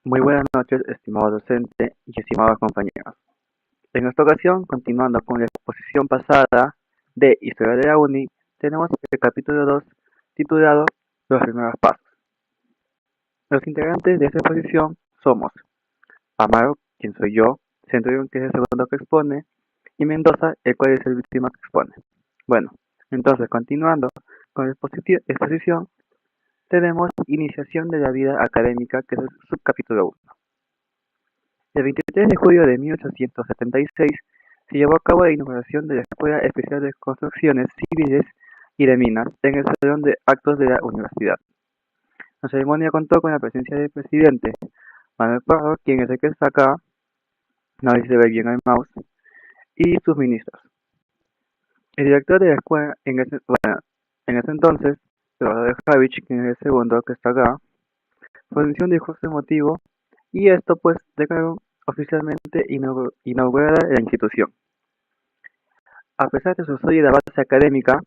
Muy buenas noches, estimado docente y estimados compañeros. En esta ocasión, continuando con la exposición pasada de Historia de la Uni, tenemos el capítulo 2 titulado Los primeros pasos. Los integrantes de esta exposición somos Amaro, quien soy yo, Centurión, que es el segundo que expone, y Mendoza, el cual es el último que expone. Bueno, entonces continuando con la exposición, tenemos Iniciación de la vida académica, que es el subcapítulo 1. El 23 de julio de 1876 se llevó a cabo la inauguración de la Escuela Especial de Construcciones Civiles y de Minas en el Salón de Actos de la Universidad. La ceremonia contó con la presencia del presidente Manuel Prado, quien es el que está acá, no sé si se ve bien el mouse, y sus ministros. El director de la escuela en ese entonces, Eduardo de Javich, quien es el segundo que está acá, pronunció un discurso emotivo y esto pues declaró oficialmente inaugurada la institución. A pesar de su sólida base académica,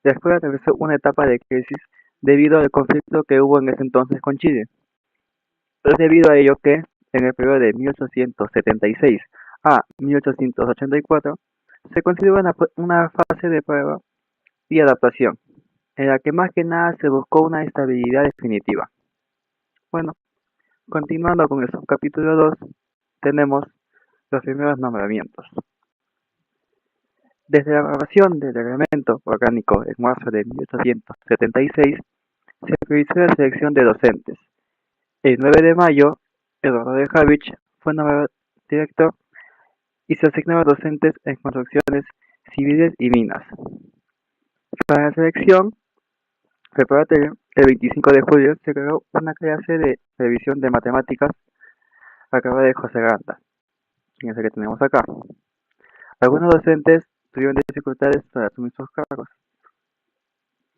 la escuela atravesó una etapa de crisis debido al conflicto que hubo en ese entonces con Chile. Es debido a ello que, en el periodo de 1876 a 1884, se consideró una fase de prueba y adaptación, en la que más que nada se buscó una estabilidad definitiva. Bueno, continuando con el subcapítulo 2, tenemos los primeros nombramientos. Desde la aprobación del Reglamento Orgánico en marzo de 1876, se priorizó la selección de docentes. El 9 de mayo, Eduardo de Javich fue nombrado director y se asignaron docentes en construcciones civiles y minas. Para la selección preparatoria, el 25 de julio se creó una clase de revisión de matemáticas a cargo de José Granda, quien es el que tenemos acá. Algunos docentes tuvieron dificultades para asumir sus cargos.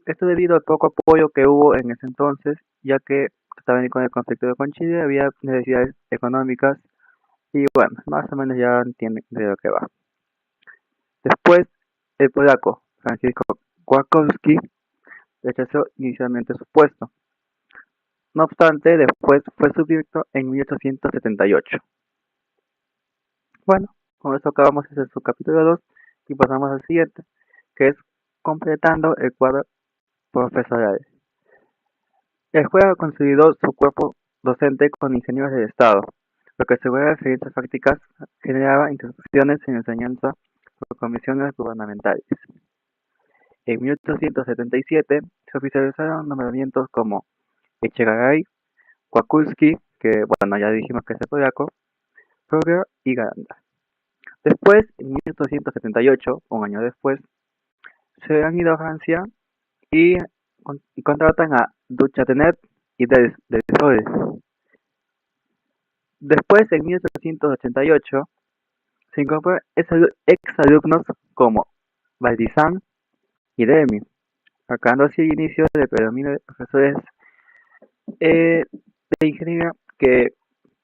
Esto debido al poco apoyo que hubo en ese entonces, ya que estaban con el conflicto con Chile, había necesidades económicas y bueno, más o menos ya entienden de lo que va. Después, el polaco Francisco Kwiatkowski rechazó inicialmente su puesto. No obstante, después fue subdirector en 1878. Bueno, con esto acabamos ese subcapítulo 2 y pasamos al siguiente, que es completando el cuadro profesoral. La escuela consolidó su cuerpo docente con ingenieros del Estado, lo que asegura las experiencias prácticas generaba instituciones en enseñanza por comisiones gubernamentales. En 1877 se oficializaron nombramientos como Echegaray, Kwiatkowski, que bueno, ya dijimos que es el polaco, Progrer y Garanda. Después, en 1878, un año después, se han ido a Francia y, contratan a Duchatenet y Del Sol. Después, en 1888, se incorporan exalumnos como Valdizán y Demi, marcando así el inicio del predominio de profesores de ingeniería que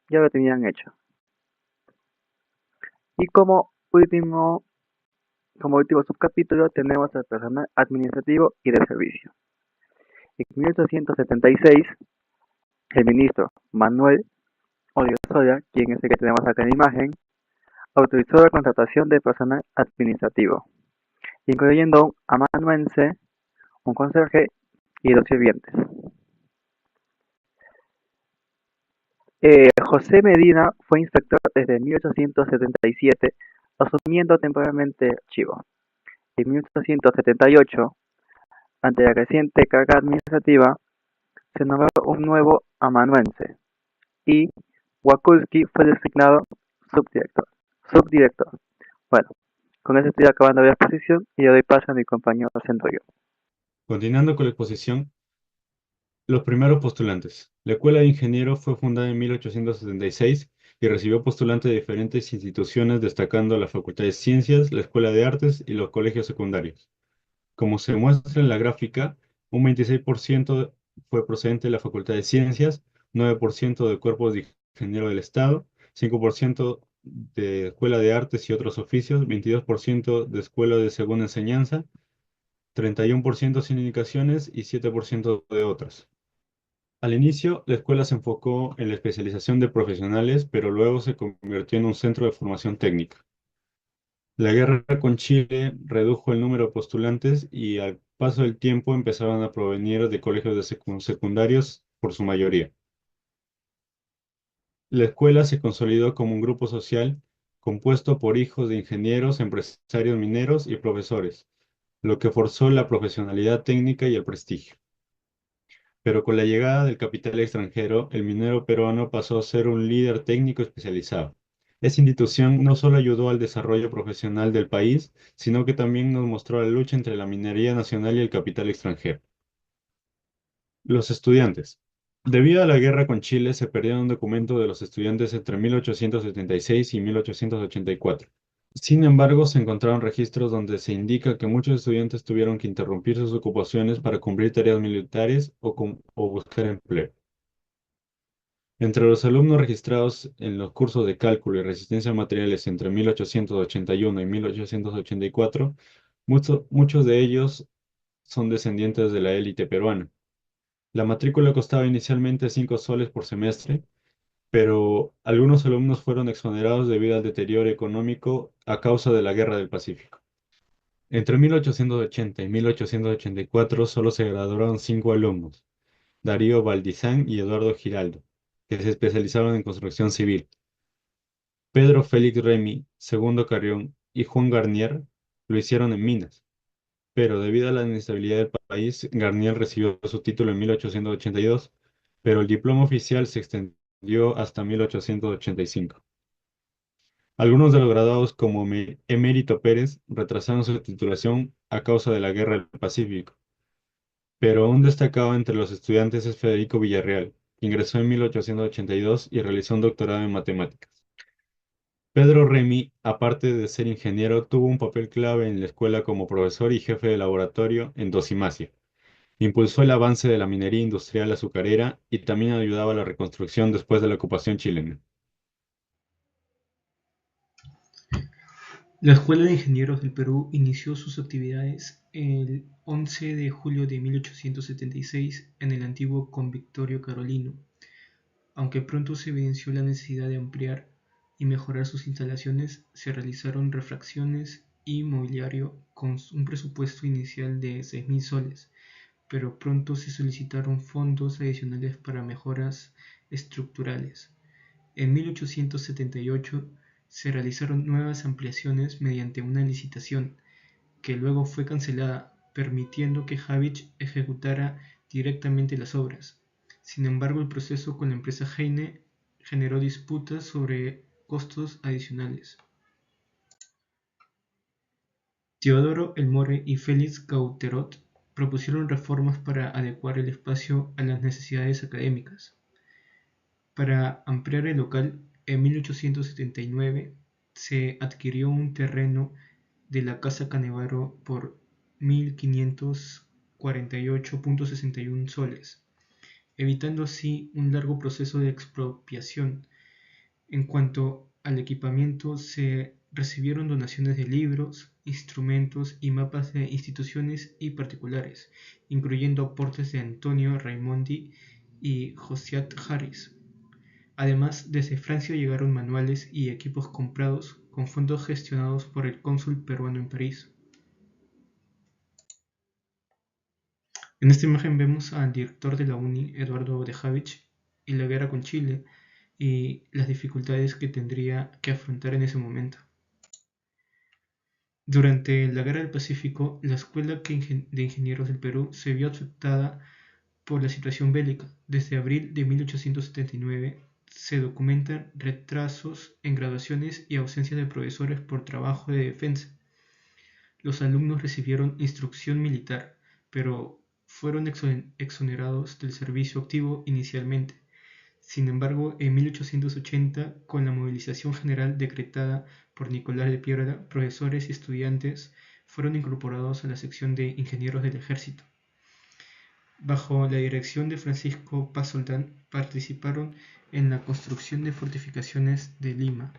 ya lo tenían hecho. Y como último subcapítulo tenemos el personal administrativo y de servicio. En 1876, el ministro Manuel Odriozola, quien es el que tenemos acá en la imagen, autorizó la contratación de personal administrativo, incluyendo un amanuense, un conserje y dos sirvientes. José Medina fue inspector desde 1877, asumiendo temporalmente el archivo. En 1878, ante la creciente carga administrativa, se nombró un nuevo amanuense y Wakulski fue designado subdirector. Subdirector. Bueno, con eso estoy acabando la exposición y le doy paso a mi compañero Centurio. Continuando con la exposición, los primeros postulantes. La Escuela de Ingenieros fue fundada en 1876 y recibió postulantes de diferentes instituciones, destacando la Facultad de Ciencias, la Escuela de Artes y los colegios secundarios. Como se muestra en la gráfica, un 26% fue procedente de la Facultad de Ciencias, 9% de Cuerpos de Ingenieros del Estado, 5% de Escuela de Artes y otros oficios, 22% de Escuela de Segunda Enseñanza, 31% sin indicaciones y 7% de otras. Al inicio, la escuela se enfocó en la especialización de profesionales, pero luego se convirtió en un centro de formación técnica. La guerra con Chile redujo el número de postulantes y al paso del tiempo empezaron a provenir de colegios de secundarios por su mayoría. La escuela se consolidó como un grupo social compuesto por hijos de ingenieros, empresarios mineros y profesores, lo que forzó la profesionalidad técnica y el prestigio. Pero con la llegada del capital extranjero, el minero peruano pasó a ser un líder técnico especializado. Esta institución no solo ayudó al desarrollo profesional del país, sino que también nos mostró la lucha entre la minería nacional y el capital extranjero. Los estudiantes. Debido a la guerra con Chile, se perdieron documentos de los estudiantes entre 1876 y 1884. Sin embargo, se encontraron registros donde se indica que muchos estudiantes tuvieron que interrumpir sus ocupaciones para cumplir tareas militares o buscar empleo. Entre los alumnos registrados en los cursos de cálculo y resistencia a materiales entre 1881 y 1884, muchos de ellos son descendientes de la élite peruana. La matrícula costaba inicialmente 5 soles por semestre, pero algunos alumnos fueron exonerados debido al deterioro económico a causa de la Guerra del Pacífico. Entre 1880 y 1884 solo se graduaron 5 alumnos, Darío Valdizán y Eduardo Giraldo, que se especializaron en construcción civil. Pedro Félix Remy, Segundo Carrión y Juan Garnier lo hicieron en minas, pero debido a la inestabilidad del país, Garnier recibió su título en 1882, pero el diploma oficial se extendió hasta 1885. Algunos de los graduados, como Emérito Pérez, retrasaron su titulación a causa de la Guerra del Pacífico, pero un destacado entre los estudiantes es Federico Villarreal, que ingresó en 1882 y realizó un doctorado en matemáticas. Pedro Remy, aparte de ser ingeniero, tuvo un papel clave en la escuela como profesor y jefe de laboratorio en dosimasia. Impulsó el avance de la minería industrial azucarera y también ayudaba a la reconstrucción después de la ocupación chilena. La Escuela de Ingenieros del Perú inició sus actividades el 11 de julio de 1876 en el antiguo Convictorio Carolino, aunque pronto se evidenció la necesidad de ampliar y mejorar sus instalaciones. Se realizaron refacciones y mobiliario con un presupuesto inicial de 6.000 soles, pero pronto se solicitaron fondos adicionales para mejoras estructurales. En 1878 se realizaron nuevas ampliaciones mediante una licitación, que luego fue cancelada, permitiendo que Habich ejecutara directamente las obras. Sin embargo, el proceso con la empresa Heine generó disputas sobre costos adicionales. Teodoro Elmore y Félix Gauterot propusieron reformas para adecuar el espacio a las necesidades académicas. Para ampliar el local, en 1879 se adquirió un terreno de la Casa Canevaro por 1.548,61 soles, evitando así un largo proceso de expropiación. En cuanto al equipamiento, se recibieron donaciones de libros, instrumentos y mapas de instituciones y particulares, incluyendo aportes de Antonio Raimondi y Josiah Harris. Además, desde Francia llegaron manuales y equipos comprados con fondos gestionados por el cónsul peruano en París. En esta imagen vemos al director de la UNI, Eduardo de Havich, y la guerra con Chile y las dificultades que tendría que afrontar en ese momento. Durante la Guerra del Pacífico, la Escuela de Ingenieros del Perú se vio afectada por la situación bélica. Desde abril de 1879 se documentan retrasos en graduaciones y ausencia de profesores por trabajo de defensa. Los alumnos recibieron instrucción militar, pero fueron exonerados del servicio activo inicialmente. Sin embargo, en 1880, con la movilización general decretada por Nicolás de Piedra, profesores y estudiantes fueron incorporados a la sección de ingenieros del ejército. Bajo la dirección de Francisco Paz Soldán, participaron en la construcción de fortificaciones de Lima.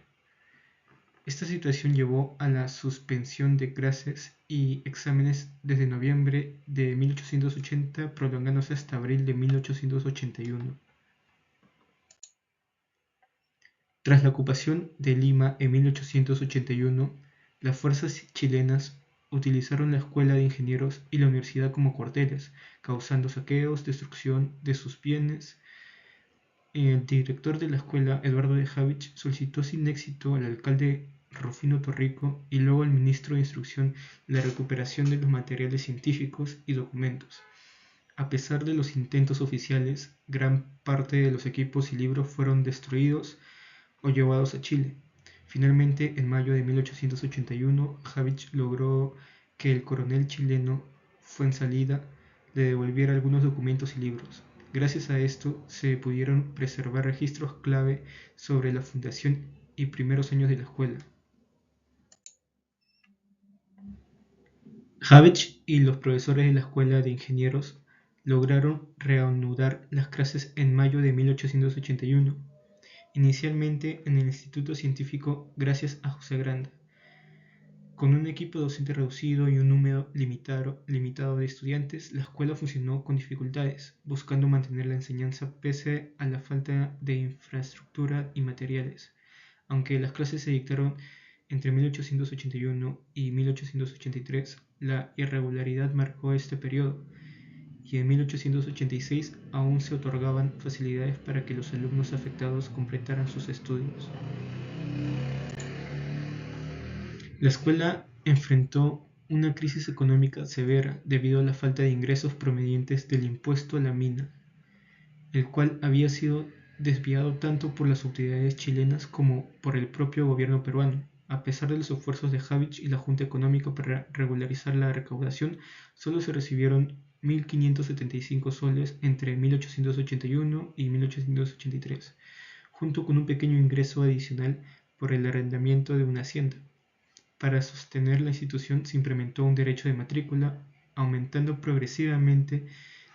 Esta situación llevó a la suspensión de clases y exámenes desde noviembre de 1880, prolongándose hasta abril de 1881. Tras la ocupación de Lima en 1881, las fuerzas chilenas utilizaron la Escuela de Ingenieros y la universidad como cuarteles, causando saqueos, destrucción de sus bienes. El director de la escuela, Eduardo de Javich, solicitó sin éxito al alcalde Rufino Torrico y luego al ministro de Instrucción la recuperación de los materiales científicos y documentos. A pesar de los intentos oficiales, gran parte de los equipos y libros fueron destruidos o llevados a Chile. Finalmente, en mayo de 1881, Javich logró que el coronel chileno Fuenzalida le devolviera algunos documentos y libros. Gracias a esto, se pudieron preservar registros clave sobre la fundación y primeros años de la escuela. Javich y los profesores de la Escuela de Ingenieros lograron reanudar las clases en mayo de 1881, inicialmente en el Instituto Científico gracias a José Granda. Con un equipo docente reducido y un número limitado de estudiantes, la escuela funcionó con dificultades, buscando mantener la enseñanza pese a la falta de infraestructura y materiales. Aunque las clases se dictaron entre 1881 y 1883, la irregularidad marcó este periodo, y en 1886 aún se otorgaban facilidades para que los alumnos afectados completaran sus estudios. La escuela enfrentó una crisis económica severa debido a la falta de ingresos provenientes del impuesto a la mina, el cual había sido desviado tanto por las autoridades chilenas como por el propio gobierno peruano. A pesar de los esfuerzos de Javich y la Junta Económica para regularizar la recaudación, solo se recibieron 1.575 soles entre 1881 y 1883, junto con un pequeño ingreso adicional por el arrendamiento de una hacienda. Para sostener la institución se implementó un derecho de matrícula, aumentando progresivamente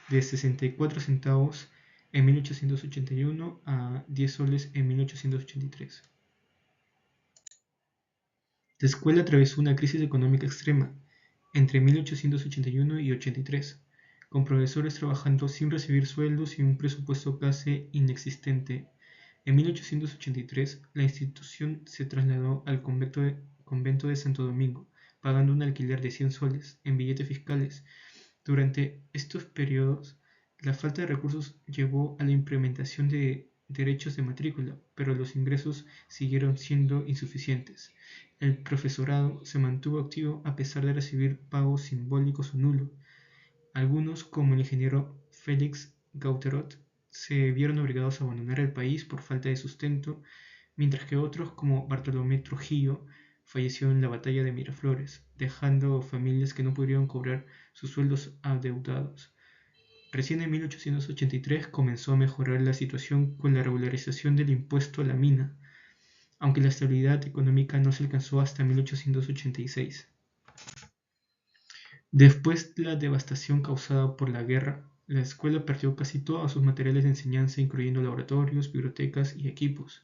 de 64 centavos en 1881 a 10 soles en 1883. La escuela atravesó una crisis económica extrema entre 1881 y 83, con profesores trabajando sin recibir sueldos y un presupuesto casi inexistente. En 1883, la institución se trasladó al convento de Santo Domingo, pagando un alquiler de 100 soles en billetes fiscales. Durante estos periodos, la falta de recursos llevó a la implementación de derechos de matrícula, pero los ingresos siguieron siendo insuficientes. El profesorado se mantuvo activo a pesar de recibir pagos simbólicos o nulos. Algunos, como el ingeniero Félix Gauterot, se vieron obligados a abandonar el país por falta de sustento, mientras que otros, como Bartolomé Trujillo, falleció en la batalla de Miraflores, dejando familias que no pudieron cobrar sus sueldos adeudados. Recién en 1883 comenzó a mejorar la situación con la regularización del impuesto a la mina, aunque la estabilidad económica no se alcanzó hasta 1886. Después de la devastación causada por la guerra, la escuela perdió casi todos sus materiales de enseñanza, incluyendo laboratorios, bibliotecas y equipos.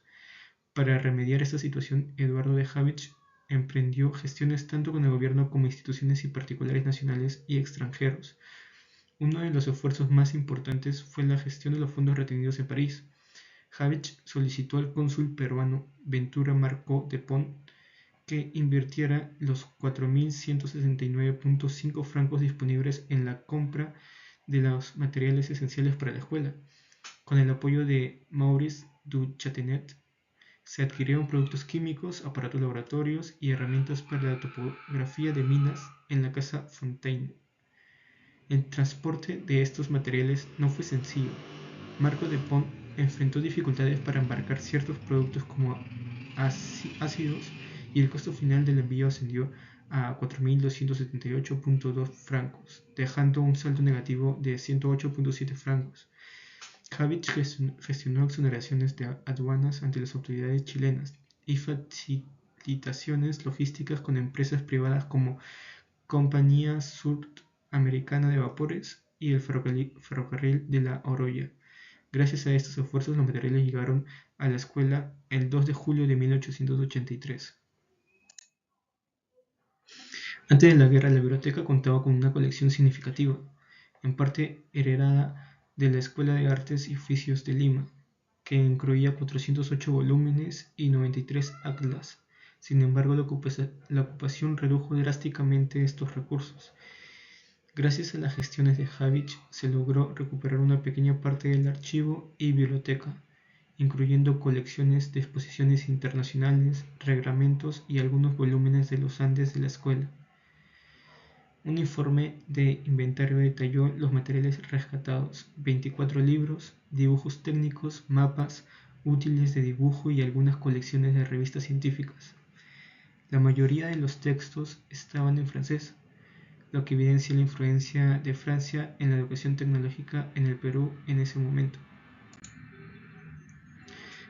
Para remediar esta situación, Eduardo de Javich emprendió gestiones tanto con el gobierno como instituciones y particulares nacionales y extranjeros. Uno de los esfuerzos más importantes fue la gestión de los fondos retenidos en París. Javich solicitó al cónsul peruano Ventura Marcó de Pont que invirtiera los 4.169.5 francos disponibles en la compra de los materiales esenciales para la escuela. Con el apoyo de Maurice Duchâtelet, se adquirieron productos químicos, aparatos laboratorios y herramientas para la topografía de minas en la casa Fontaine. El transporte de estos materiales no fue sencillo. Marco de Pont enfrentó dificultades para embarcar ciertos productos como ácidos, y el costo final del envío ascendió a 4.278.2 francos, dejando un saldo negativo de 108.7 francos. Javich gestionó exoneraciones de aduanas ante las autoridades chilenas y facilitaciones logísticas con empresas privadas como Compañía Sudamericana de Vapores y el Ferrocarril de la Oroya. Gracias a estos esfuerzos, los materiales llegaron a la escuela el 2 de julio de 1883. Antes de la guerra, la biblioteca contaba con una colección significativa, en parte heredada de la Escuela de Artes y Oficios de Lima, que incluía 408 volúmenes y 93 atlas. Sin embargo, la ocupación redujo drásticamente estos recursos. Gracias a las gestiones de Habich se logró recuperar una pequeña parte del archivo y biblioteca, incluyendo colecciones de exposiciones internacionales, reglamentos y algunos volúmenes de los Andes de la escuela. Un informe de inventario detalló los materiales rescatados: 24 libros, dibujos técnicos, mapas, útiles de dibujo y algunas colecciones de revistas científicas. La mayoría de los textos estaban en francés, lo que evidencia la influencia de Francia en la educación tecnológica en el Perú en ese momento.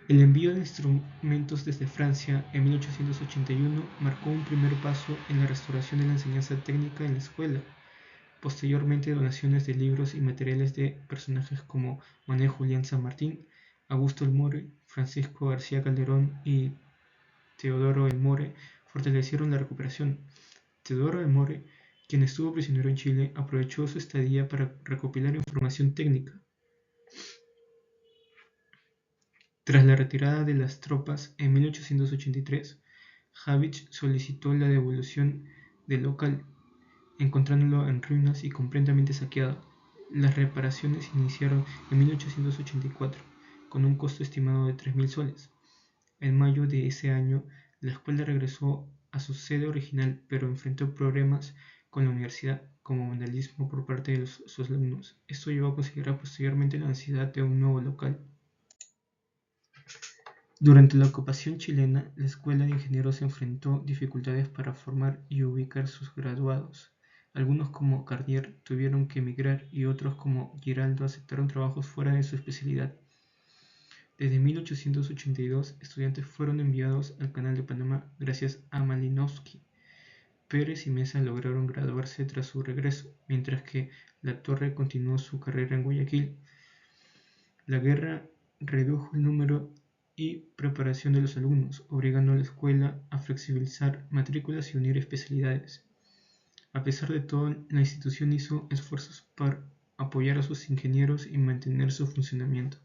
El envío de instrumentos desde Francia en 1881 marcó un primer paso en la restauración de la enseñanza técnica en la escuela. Posteriormente, donaciones de libros y materiales de personajes como Manuel Julián San Martín, Augusto Elmore, Francisco García Calderón y Teodoro Elmore fortalecieron la recuperación. Teodoro Elmore, quien estuvo prisionero en Chile, aprovechó su estadía para recopilar información técnica. Tras la retirada de las tropas en 1883, Habich solicitó la devolución del local, encontrándolo en ruinas y completamente saqueado. Las reparaciones iniciaron en 1884, con un costo estimado de 3.000 soles. En mayo de ese año, la escuela regresó a su sede original, pero enfrentó problemas con la universidad, como vandalismo por parte de sus alumnos. Esto llevó a considerar posteriormente la necesidad de un nuevo local. Durante la ocupación chilena, la Escuela de Ingenieros enfrentó dificultades para formar y ubicar sus graduados. Algunos, como Cardier, tuvieron que emigrar y otros, como Giraldo, aceptaron trabajos fuera de su especialidad. Desde 1882, estudiantes fueron enviados al Canal de Panamá gracias a Malinowski. Pérez y Mesa lograron graduarse tras su regreso, mientras que Latorre continuó su carrera en Guayaquil. La guerra redujo el número y preparación de los alumnos, obligando a la escuela a flexibilizar matrículas y unir especialidades. A pesar de todo, la institución hizo esfuerzos para apoyar a sus ingenieros y mantener su funcionamiento.